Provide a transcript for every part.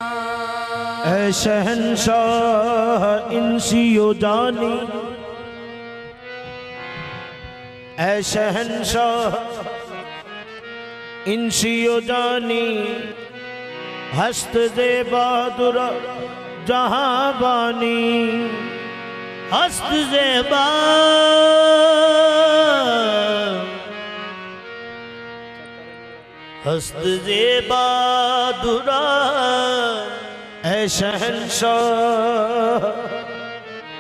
ऐ शहंशाह इंसियो जानी, ऐ शहंशाह इंसियो जानी, हस्त दे बहादुर जहां बानी, हस्त दे हस्त दे बहादुरा, ऐ शहंशाह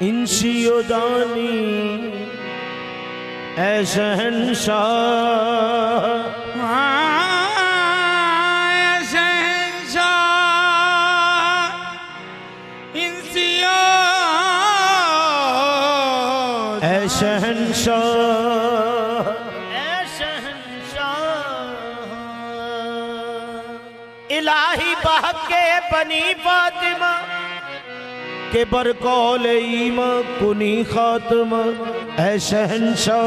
इंसियो जानी, ऐ शहंशाह इंसियो, ऐ शहंशाह, ऐ शहंशाह इलाही बहके बनी फातिमा के बरकौल ईमा कुनी खात्मा, ऐ शहंशाह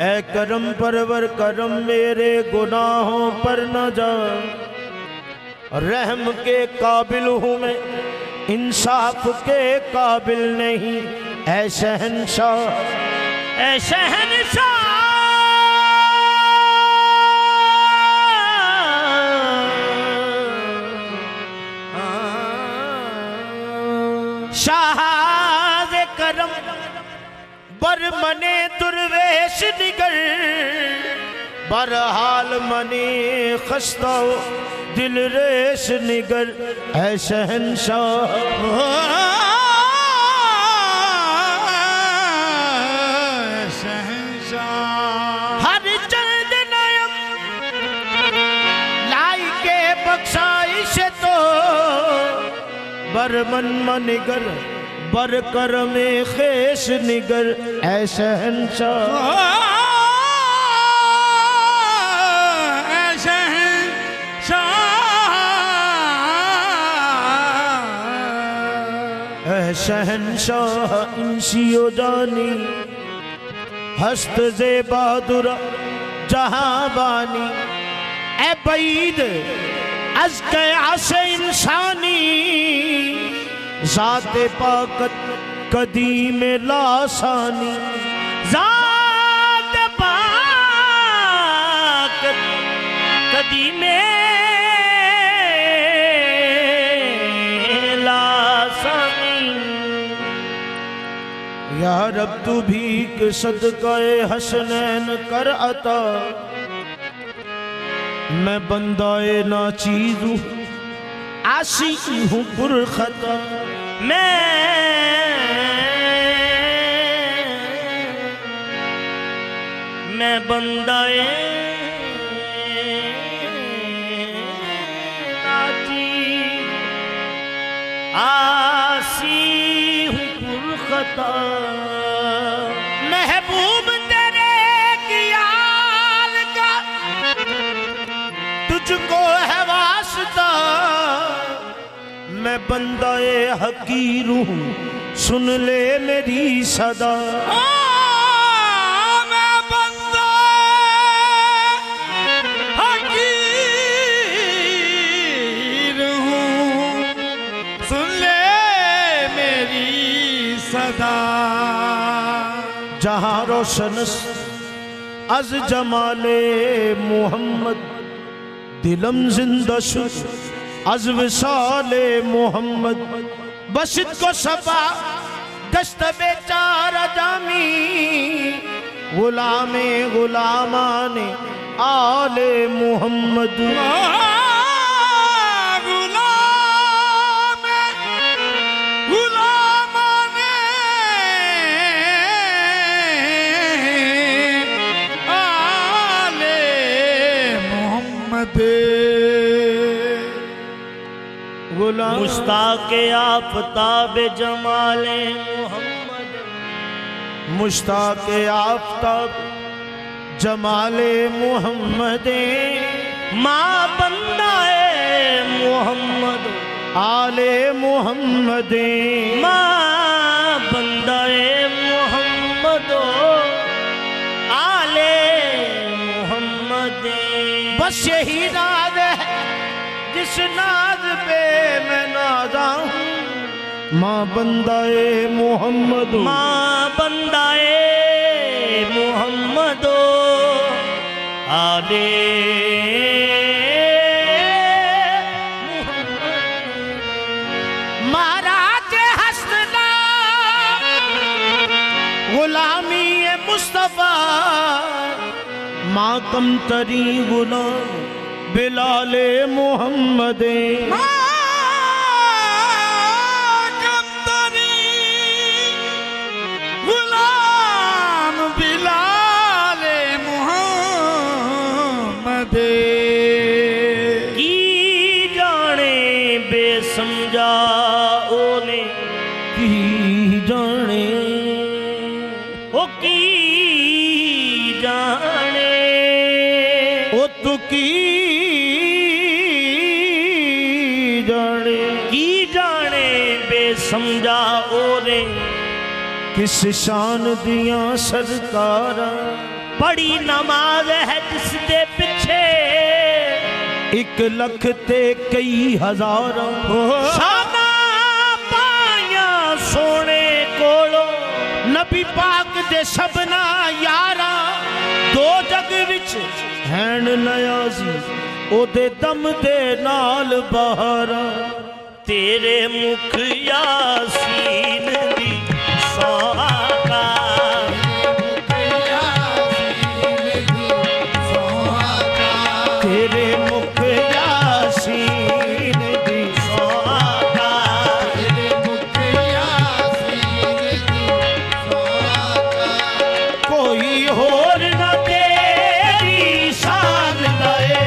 ऐ करम परवर करम मेरे गुनाहों पर न जा, रहम के काबिल हूँ मैं इंसाफ के काबिल नहीं, ऐ शहंशाह, ऐ शहंशाह शाह करम बर मने दुर्वेश निगर, बरहाल मने खस्ता दिल रेश निगर, ऐ शहंशाह हर चंद नयम लाई के बख्शाइश तो, बर मन निगर बर कर में खेश निगर, ऐ शहंशाह शहंशाह इंसियो जानी, हस्त जे बहादुर जहां बानी, ए बैद अज कयासे इंसानी, ज़ाते पाकत कदीम लासानी, ज़ाते पाकत कदीम या रब तू भीख सदक़े हसनैन कर अता, मैं बंदाए ना चीज़ हूँ आशिक हूँ पुरखता, मैं बंदाए ना चीज़ आसी हूँ पुरखता, महबूब तेरे ख्याल का तुझको है वास्ता, मैं बंदाए हकीर हूँ सुन ले मेरी सदा, मैं बंदा हकीर हूँ सुन ले मेरी सदा, जहाँ रोशन अज जमाले मोहम्मद, दिलम जिंदा शुद अज विसाले मोहम्मद, बशित को सबा गश्त बेचारा जामी, गुलामे गुलामाने आले मोहम्मद, मुश्ताक़ आफ़ताब जमाले मोहम्मद, मुश्ताक़ आफ़ताब जमाले मोहम्मद, माँ बंदाए मोहम्मद आले मोहम्मद माँ बंदाए मोहम्मदो आले मोहम्मद। बस यही नाज है जिस नाज पे मैं नाजा हूँ। माँ बंदाए मोहम्मद माँ बंदाए मोहम्मदो आले महाराज हसना गुलामी मुस्तफा माँ कमतरी गुलाम बिलाले मोहम्मद। गुलाम बिलाले मोहम्मद। की जाने बेसमझा ओने की जाने ओ की जाने ओ तू की जाने की जाने बेसमझा ओने किस शान दिया सरकारा बड़ी नमाज है जिस दे पिछे 1 लख ते कई हजार शाना पाया सोने कोलो नबी पाक दे सबना यारा दो जग विच हैन नयाजी ओदे दम दे नाल बहारा। तेरे मुख यासीन दी सोहागा तेरे मुख यासीन दी सोहागा कोई होर ना तेरी शान लाए।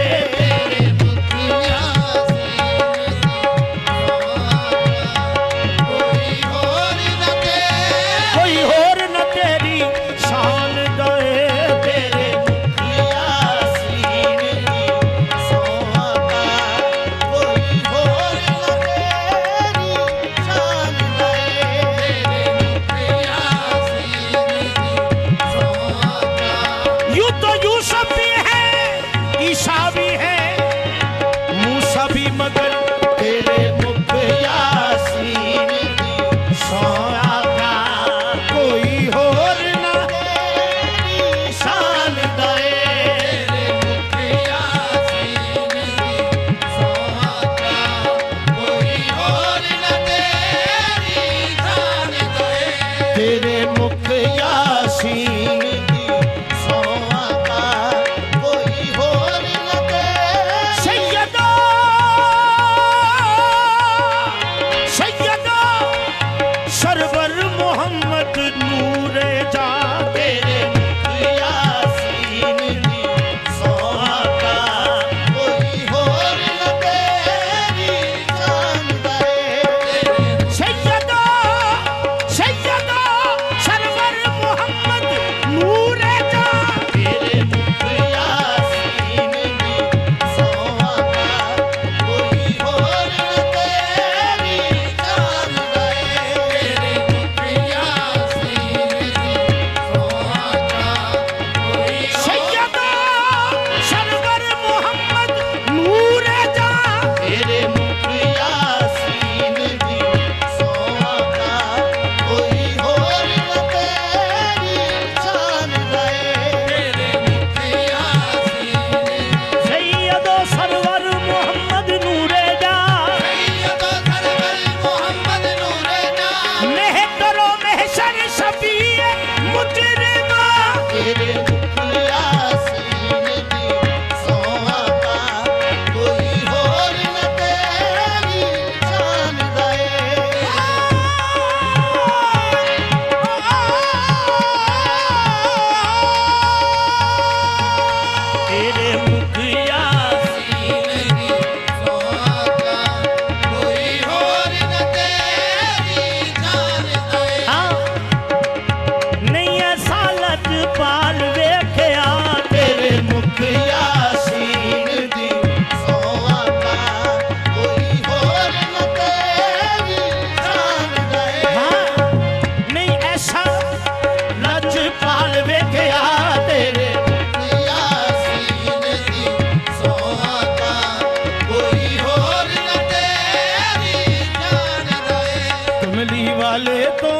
वाले तो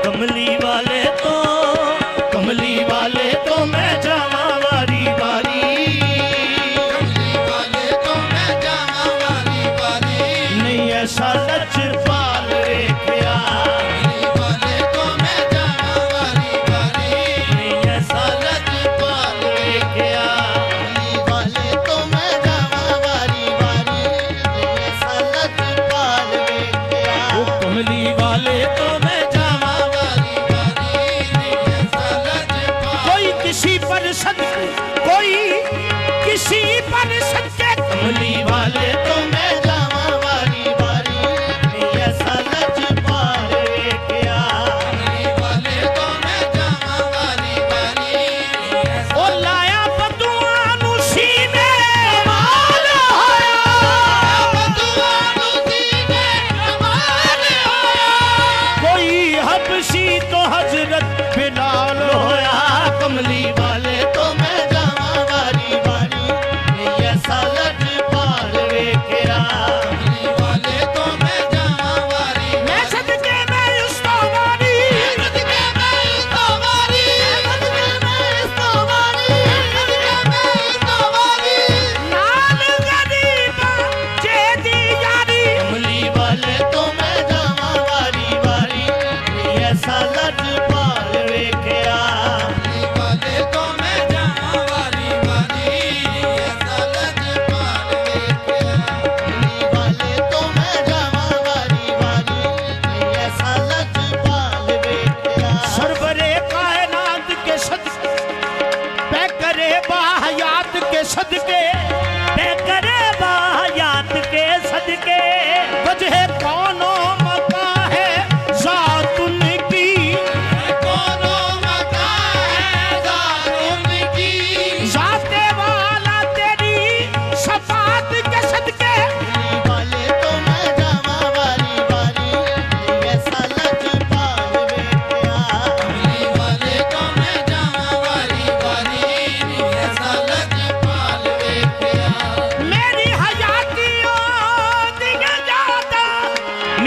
कमली वाले तो कमली वाले तो मैं जावा वारी वारी कमली वाले तो मैं जावा वारी वारी नहीं ऐसा लचपाल वेख्या कमली वाले तो मैं जावा वारी वारी नहीं ऐसा लचपाल वेख्या कमली वाले तो मैं जावा वारी वारी ऐसा लचपाल वेख्या वो कमली वाले तो मैं जावा वारी वारी ऐसा लचपाल कोई किसी पर सदके कोई किसी पर सदके कमली वाले तो मैं जावा वारी वारी नहीं ऐसा लचपाल वेख्या कमली वाले तो मैं जावा वारी वारी ओ लाया बदुआनु सीने कमाल होया कोई हबशी तो हजरत बिलाल होया कमली वाले तो मैं जावा वारी वारी नहीं ऐसा लचपाल वेख्या कमली वाले तो मैं जावा वारी मैं सदके मैं उसको वारी सदके मैं इसको वारी सदके मैं इसको वारी सदके मैं इसको वारी नाल गरीबा जेदी यारी कमली वाले तो मैं जावा वारी वारी नहीं ऐसा लचपाल वेख्या कमली वाले तो मैं जावा वारी वारी ऐसा लचपाल वेख्या कमली वाले तो मैं जावा वारी वारी ऐसा लचपाल वेख्या सरवरे कायनात के सदके पे करे बाहयात के सदके पे करे बाहयात के सदके वजह कौनो मका है जात उनकी कोनो मका है जानुन की जाते वाला तेरी सफात के सदके कमली वाले तो मैं जावा वारी वारी ऐसा लचपाल वेख्या कमली वाले तो मैं जावा वारी वारी ऐसा लचपाल वेख्या मेरी हयाती ओ दिया यादा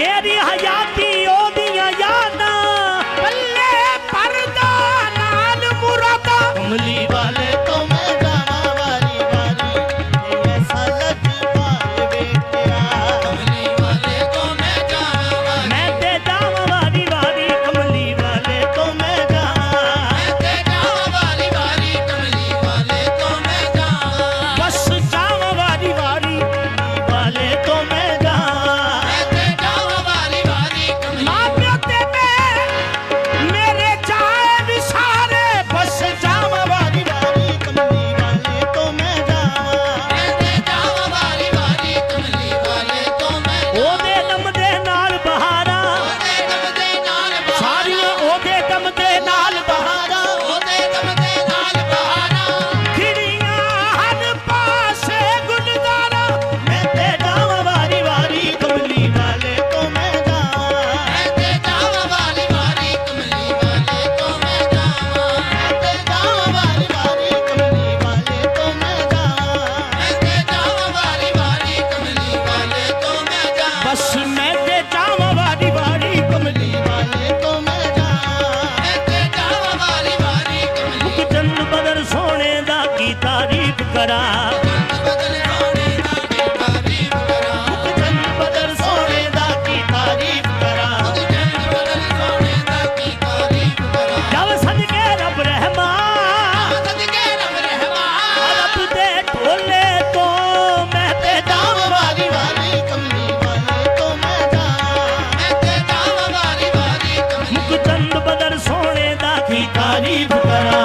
मेरी हयाती ओ दिया यादा पल्ले पर्दा नाल मुरादा कमली वाले तो मैं जावा वारी वारी ऐसा लचपाल वेख्या कमली वाले तो मैं जावा वारी मैं ते जावा वारी वारी कमली वाले तो मैं जा मैं जावा वारी वारी कमली वाले तो मैं जावा बस जावा वारी वारी वाले तो मैं जा मैं जावा वारी वारी कमली माँ प्यो ते मैं मेरे जाए विसारे बस जावा वारी वारी कमली वाले तो मैं जावा मैं जावा वारी वारी कमली वाले तो मैं ओदे दम दे नाल बहारा ਉਹਦੇ ਦਮ ਦੇ ਨਾਲ सारियां ओदे दम दे नाल बहारा ਉਹਦੇ ਦਮ ਦੇ ਨਾਲ ਬਹਾਰਾ खिड़ियां हर पासे गुलदारा मैं ते जावा वारी वारी कमली वाले तो मैं जा ਮੈਂ ਤੇ ਜਾਵਾ ਵਾਰੀ ਵਾਰੀ ਕਮਲੀ ਵਾਲੇ ਤੋਂ ਮੈਂ ਜਾਵਾ ਮੈਂ ਤੇ ਜਾਵਾ ਵਾਰੀ ਵਾਰੀ ਕਮਲੀ ਵਾਲੇ ਤੋਂ ਮੈਂ ਜਾਵਾ ਮੈਂ ਤੇ ਜਾਵਾ ਵਾਰੀ ਵਾਰੀ ਕਮਲੀ ਵਾਲੇ ਤੋਂ ਮੈਂ ਜਾਵਾ बस मैं ते जावा वारी वारी कमली ਵਾਲੇ ਤੋਂ ਮੈਂ ਜਾਵਾ ਮੈਂ ਤੇ ਜਾਵਾ ਵਾਰੀ ਵਾਰੀ ਕਮਲੀ मुख चंद बदर सोने दा की तारीफ करा ਬਦਲ ਸੋਹਣੇ ਦਾ ਕੀ ਤਾਰੀਫ ਕਰਾਂ मुख चंद बदर सोने दा की तारीफ करा ਜਨ ਬਦਲ ਸੋਹਣੇ ਦਾ ਕੀ ਤਾਰੀਫ ਕਰਾਂ जब सदके रब रहमान ਸਦਕੇ ਰੱਬ ਰਹਿਮਾਨ रब दे ढोले तो मैं ते जावा ਵਾਰੀ ਵਾਰੀ ਕਮਲੀ ਵਾਲੇ ਤੋਂ ਮੈਂ ਜਾਵਾ ਮੈਂ ਤੇ ਜਾਵਾ ਵਾਰੀ ਵਾਰੀ ਕਮਲੀ मुख चंद बदर सोने दा की तारीफ करा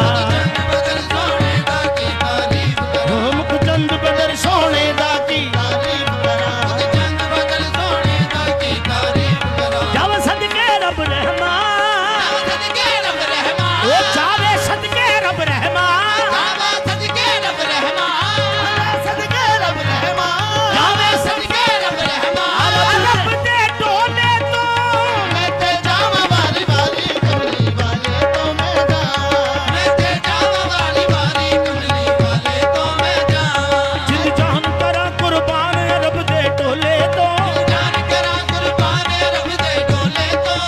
ਬਦਲ ਸੋਹਣੇ ਦਾ ਕੀ ਤਾਰੀਫ ਕਰਾਂ मुख चंद बदर सोने दा की ਤਾਰੀਫ ਕਰਾਂ ਜਨ ਬਦਲ ਸੋਹਣੇ ਦਾ ਕੀ ਤਾਰੀਫ ਕਰਾਂ जब सदके रब रहमान ਸਦਕੇ ਰੱਬ ਰਹਿਮਾਨ ओ चावे सदके रब रहमान ਜਾਵਾ ਸਦਕੇ ਰੱਬ ਰਹਿਮਾਨ ਸਦਕੇ ਰੱਬ ਰਹਿਮਾਨ जावे ਸਦਕੇ ਰੱਬ ਰਹਿਮਾਨ रब दे ढोले तो ਮੈਂ ਤੇ ਜਾਵਾ ਵਾਰੀ ਵਾਰੀ ਕਮਲੀ ਵਾਲੇ ਤੋਂ ਮੈਂ ਜਾਵਾ ਮੈਂ ਤੇ ਜਾਵਾ ਵਾਰੀ ਵਾਰੀ ਕਮਲੀ ਵਾਲੇ ਤੋਂ ਮੈਂ ਜਾਵਾ जिंद जान करा कुर्बान रब दे ढोले तो ਜਾਨ ਕਰਾਂ ਕੁਰਬਾਨ ਰੱਬ ਦੇ ਢੋਲੇ ਤੋਂ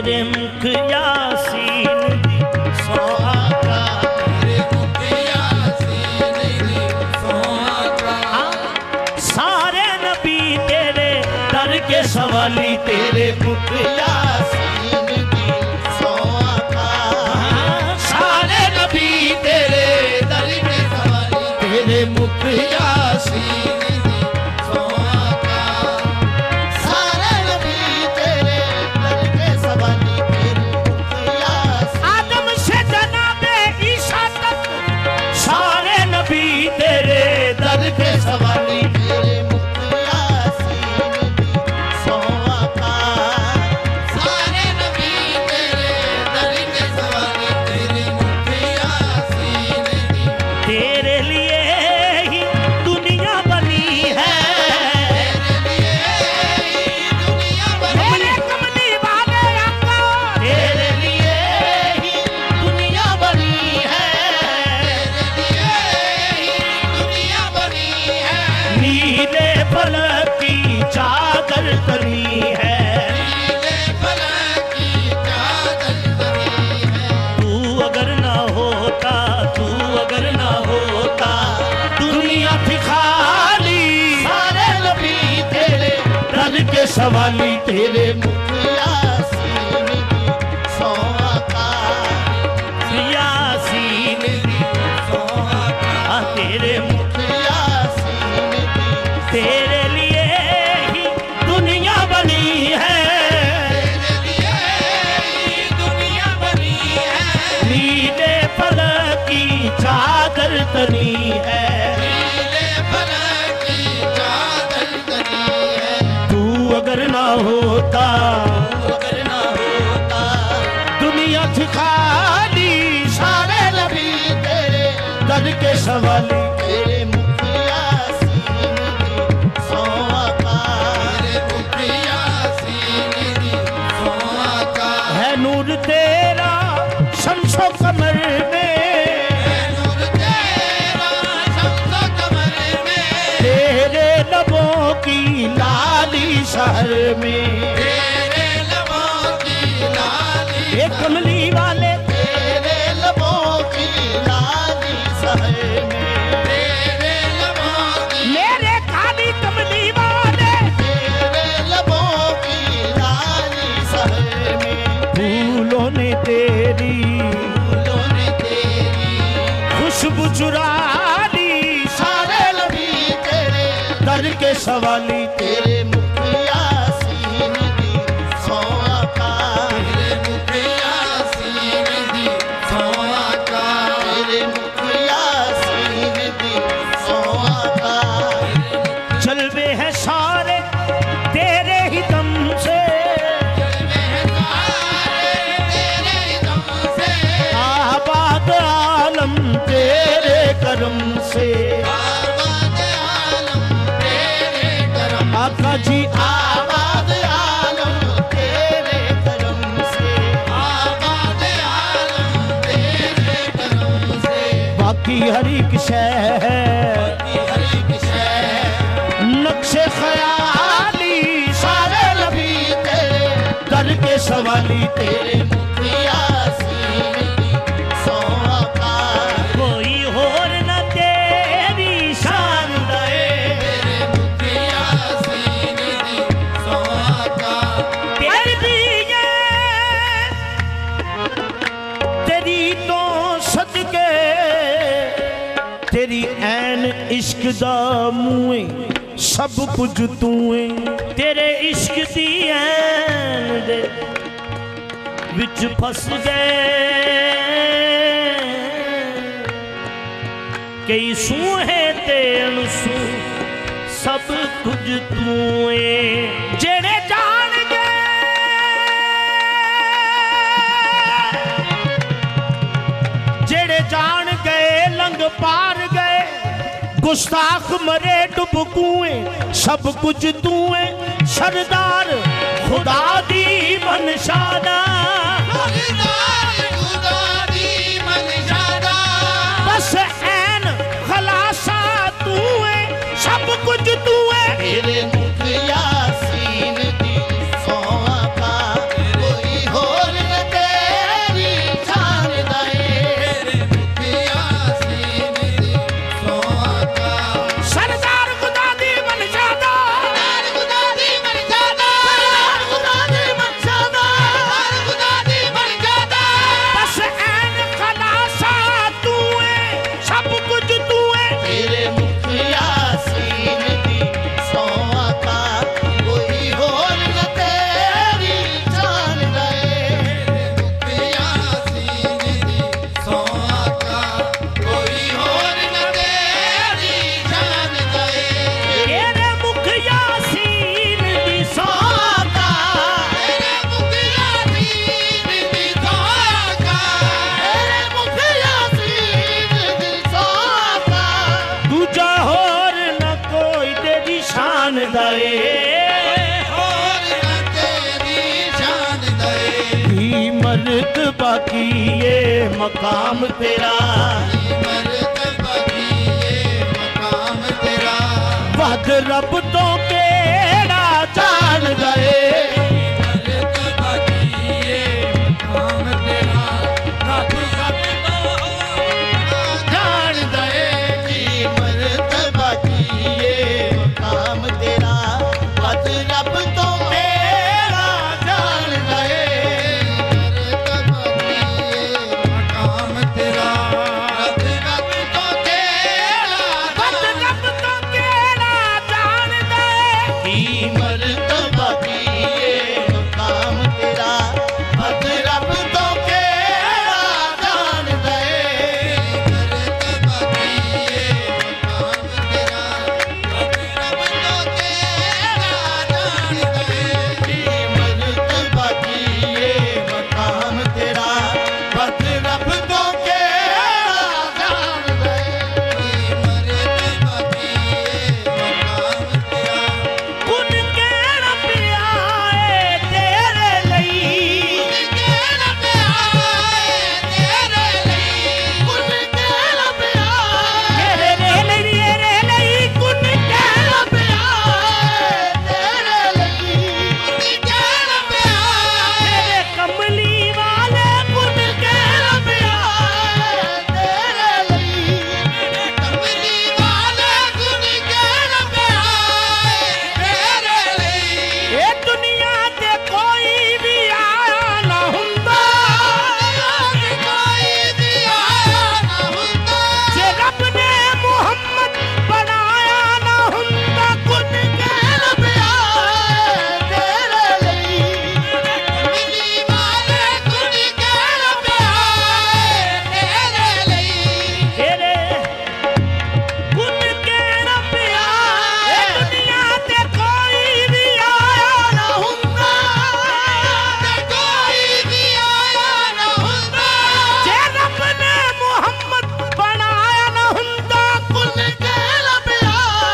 तेरे मुख यासीन दी सौ आका तेरे मुख यासीन दी सौ आका सारे नबी तेरे दर के सवाली तेरे मुख यासीन दी सौ आका सारे नबी तेरे दर के सवाली तेरे मुख यासीन दी सौ आका सारे नबी तेरे दर के सवाली तेरे मुख यासीन आदम से जनाबे ईसा तक सारे नबी तेरे दर के सवाली तेरे मुख यासीन दी सौ आका सारे नबी तेरे दर के सवाली तेरे मुख यासीन दी तेरे लिए ही दुनिया बनी है तेरे लिए ही दुनिया बनी मेरे कमली वाले आका तेरे लिए ही दुनिया बनी है तेरे लिए ही दुनिया बनी है नीले फलक की चादर तनी है नीले फलक की चादर तनी है तू अगर ना होता दुनिया थी खाली सारे नबी तेरे दर के सवाली तेरे मुख यासीन दी सौ आका यासीन दी सौ आका तेरे मुख यासीन दी तेरे लिए ही दुनिया बनी है तेरे लिए ही दुनिया बनी है नीले फलक की चादर तनी है नीले फलक की चादर तनी है तू अगर ना होता अगर ना होता दुनिया थी खाली सारे नबी तेरे दर के सवाली तेरे मुख यासीन दी सौ आका तेरे मुख यासीन दी सौ आका है नूर तेरा शमशो कमर में नूर तेरा शम्स कमर में तेरे लबों की लाली शहर में तेरे लबों की लाली ये कमली वाले तेरे लबों की लाली सहर में तेरे लबों की मेरे खाली कमली वाले तेरे लबों की लाली सहर में फूलों ने तेरी फूलों ने तेरी खुशबू चुरा ली सारे नबी तेरे दर के सवाली तेरे मुख यासीन दी सौ आका तेरे मुख यासीन दी सौ आका तेरे मुख यासीन दी सौ आका चलवे हैं सारे तेरे ही दम से तेरे दम से आबाद आलम तेरे करम से आबाद आलम तेरे करम आका जी आबाद आलम तेरे करम से आबाद आलम तेरे करम से बाकी हर एक शय है हर एक शय नक्शे ख्याली सारे नबी तेरे दर के सवाली तेरे मुख यासीन दी सौ आका कोई और न तेरी शान दे तेरे मुख यासीन दी सौ आका तेरी दिए तेरी तो सदके तेरी ऐन इश्क दा मुए सब कुछ तूए तेरे इश्क दी ऐन दे विच फस गए कई सूहे ते अणसू सब कुछ तूए जेड़े जान जेड़े जान गए लंग पार गए गुस्ताख मरे डुब कुएं सब कुछ तूए सरदार खुदा दी मनशादा सरदार खुदा दी मनशादा बस ऐन खलासा तूए सब कुछ तूए तेरे मुख यासीन दी सौ आका कोई हो दए और न तेरी शान दए की मर्तबा की ये मकाम तेरा मर्तबा की ये मकाम तेरा वद रब तो केड़ा जान गए मर्तबा की ये मकाम तेरा रब रब तो जान दए की मर्तबा की ये मकाम तेरा बद रब तो मेरा जान दए मर्तबा की ये मकाम तेरा रब रब तो तेरा वद रब तो केड़ा जान गए की मर्तबा की ये मकाम तेरा बद रब तो केड़ा जान दए मर्तबा की ये मकाम तेरा रब रब तो तेरा जान दए की मर्तबा की ये मकाम तेरा बद रब तो केड़ा जान दए मर्तबा की ये मकाम तेरा कुन केड़ा पिया है तेरे ਲਈ केड़ा प्यार तेरे लिए कुन केड़ा प्यार तेरे ਲਈ ਕੁਨ केड़ा प्यार तेरे ਲਈ केड़ा प्यार तेरे कमली वाले कुन केड़ा प्यार तेरे ਲਈ कमली वाले गुण केड़ा प्यार तेरे लिए ये दुनिया ते कोई भी आया ना हुंदा कोई भी आया ना होता जे रब ने मुहम्मद बनाया ना हुंदा कुन केड़ा प्यार तेरे ਲਈ कमली वाले गुण केड़ा प्यार तेरे लिए तेरे कुन केड़ा पिया ये दुनिया ते कोई भी आया ना हुंदा कोई भी आया ना होता जे रब ने मुहम्मद बनाया ना हुंदा कुन केड़ा प्यार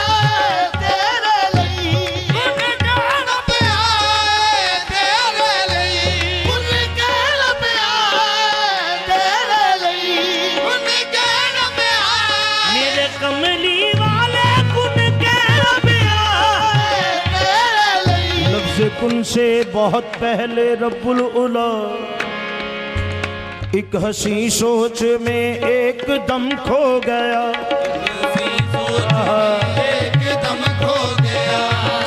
तेरे ਲਈ केड़ा प्यार तेरे लिए ਕੁਨ केड़ा प्यार तेरे ਲਈ केड़ा प्यार मेरे कमली वाले कुन केड़ा पिया तेरे ਲਈ लफ्ज़ कुन से बहुत पहले रब्बुल उला एक हसी सोच में एकदम खो गया एकदम खो गया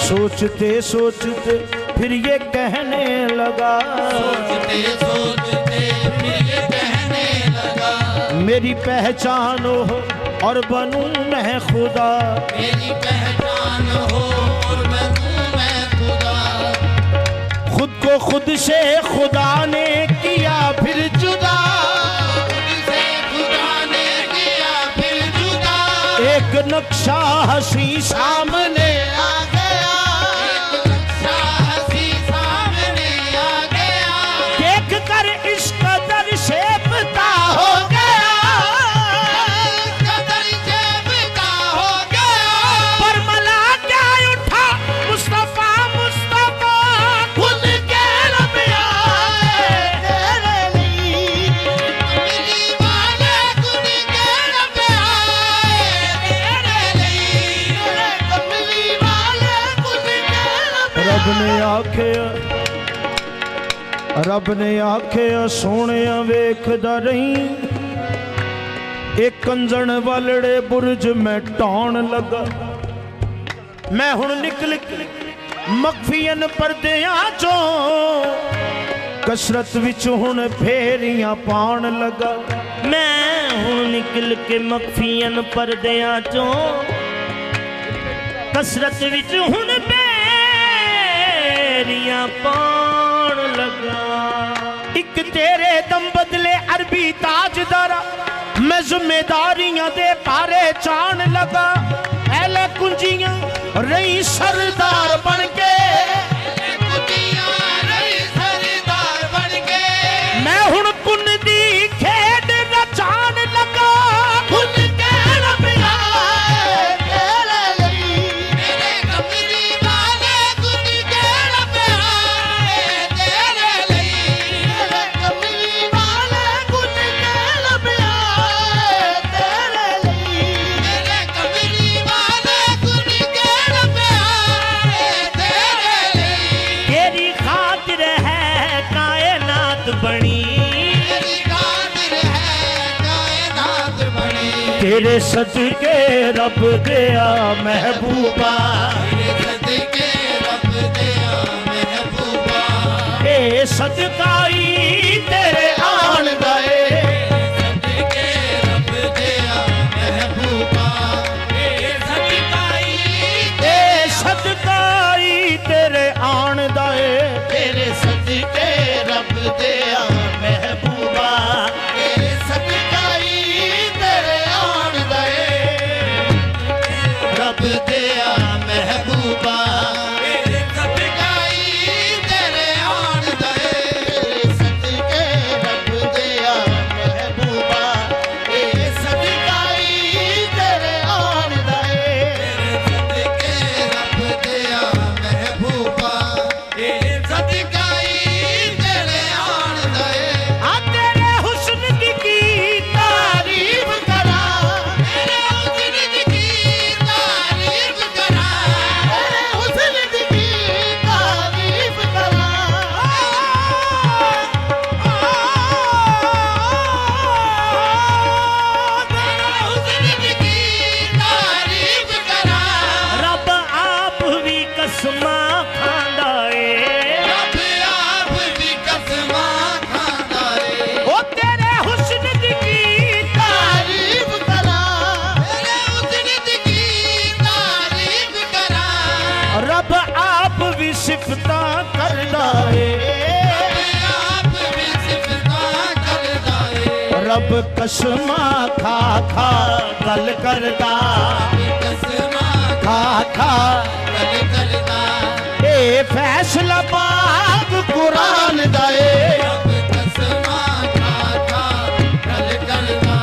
सोचते सोचते फिर ये कहने लगा सोचते सोचते फिर ये कहने लगा मेरी पहचान हो और बनूं मैं खुदा मेरी पहचान हो और मैं खुदा खुद को खुद से खुदा ने किया फिर जुदा से खुदा ने किया फिर जुदा एक नक्शा हसी सामने आ गया नक्शा हंसी सामने आ गया देख कर इस कदर से पता हो गया कदर से बिता हो गया पर मला क्या उठा मुस्तफा मुस्तफा कुन केड़ा प्यार तेरे ਲਈ कमली वाले गुण केड़ा प्यार तेरे लिए कमली वाले कुन केड़ा रब ने आखिया सोहणिया वेखदा रही एक कंजण वालड़े बुरज में टौण लगा मैं हुण निकल मखफियन परदियां चों कसरत विच हुण फेरियां पाउण लगा मैं हुण निकल के मखफियन परदियां चों कसरत विच हुण फेरियां पाउण लगा एक तेरे दम बदले अरबी ताजदारा मैं जिम्मेदारियां दे पारे चाण लगा ऐले कुंजियां रही सरदार बन के कुटिया रही सरदार बन के मैं हुण कुन दी खेड नचाण लगा कुन केड़ा प्यार तेरे ਲਈ मेरे कमली तेरे सदके रब दिया महबूबा, तेरे सदके रब दिया महबूबा, ए सदकाई तेरे आन दाए, सदके रब दिया महबूबा, सदकाई ए सदकाई तेरे आन दाए, तेरे सदके रब दिया महबूबा, तेरे सदकाई तेरे आन दए, रब दिया महबूबा, तेरे सदकाई तेरे आन दए, तेरे सदके रब दिया महबूबा, तेरे सदकाई तेरे आन दए, सदके रब दिया महबूबा, तेरे सदकाई तेरे आन दए, आ तेरे हुस्न की तारीफ करा, तेरे हुस्न की तारीफ करा, तेरे हुस्न की तारीफ करा, तेरे हुस्न की तारीफ करा, रब आप भी कसमा खांदा ए, रब आप भी कसमा खांदा ए, ओ तेरे हुस्न की तारीफ करा, तेरे हुस्न की तारीफ करा, रब आप भी सिफता करदा ए, आप भी सिफता करदा ए, रब कसमा खा खा गल करदा, कसमा खा खा गल करदा, ए फैसला पाक कुरान दा ए, रब कसमा खा खा गल करदा,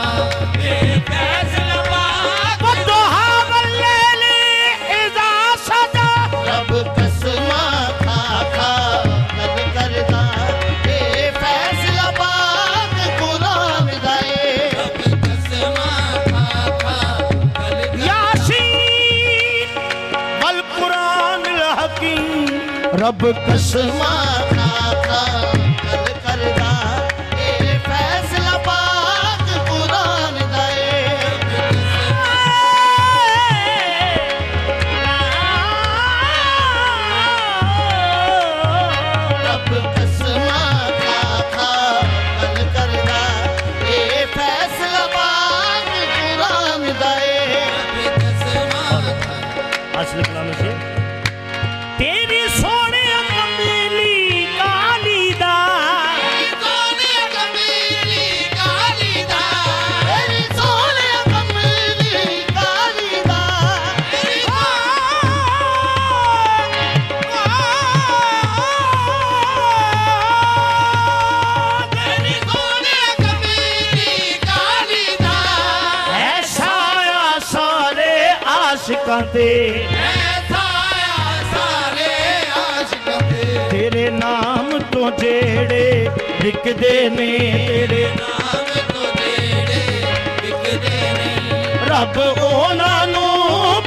ए फैसला पाक वदुहा वल्लैली इज़ा सजा, रब कसमा खा खा गल करदा, ए फैसला पाक कुरान दाए, कसमा खा खा गल यासीन वल कुरानिल हकीम, रब कसमा कसमा खा खा गल करदा, ए फैसला पाक कुरान दाए, रब कसमा खा खा गल करदा, ए फैसला पाक कुरान दाए, कसमा असल कलाम से तेरी सोने कमीली काली दा, सोने कमीली काली दा, तेरी सोने कमली काली दा, तेरी सोने कमीली काली दा, ऐसा आया सारे आशिकां ते, ऐसा आया सारे आशिकां ते, तेरे नाम तो जेड़े विकदे ने, तेरे नाम तो जेड़े विकदे ने, रब ਉਹਨਾਂ ਨੂੰ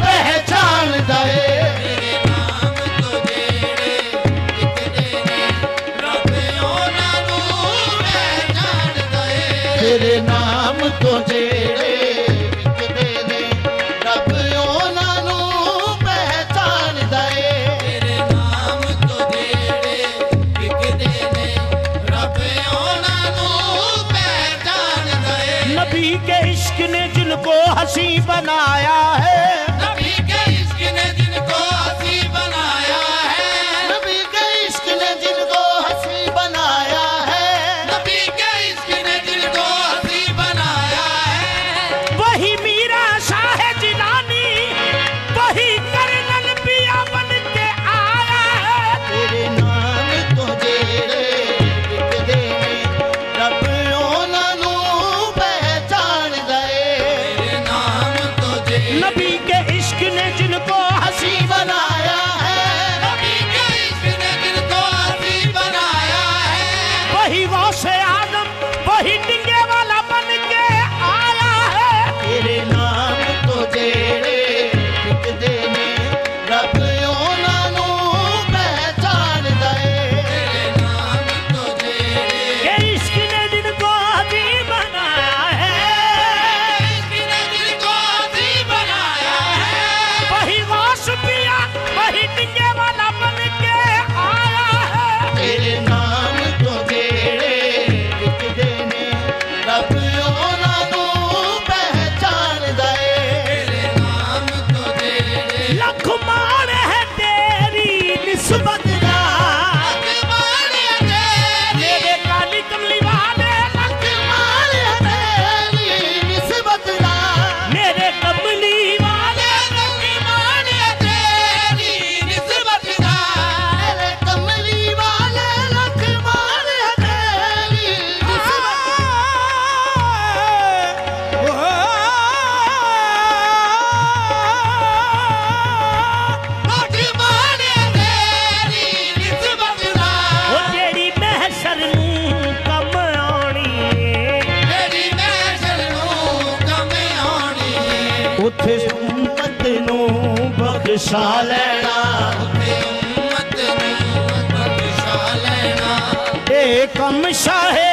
ਪਹਿਚਾਨਦਾ ਏ, तेरे नाम तो जेड़े विकदे ने, रब ਉਹਨਾਂ ਨੂੰ ਪਹਿਚਾਨਦਾ ਏ, तेरे नाम तो जेड़े विकदे ने, रब ਉਹਨਾਂ ਨੂੰ ਪਹਿਚਾਨਦਾ ਏ, तेरे नाम तो जेड़े विकदे ने, रब ਉਹਨਾਂ ਨੂੰ ਪਹਿਚਾਨਦਾ ਏ, नबी के इश्क ने जिनको हंसी बनाया ਬਖਸ਼ਾ ਲੈਣਾ ਉੱਤੇ ਉਮਤ ਨੂੰ ਬਖਸ਼ਾ ਲੈਣਾ ਇਹ ਕੰਮ ਸ਼ਾਹੇ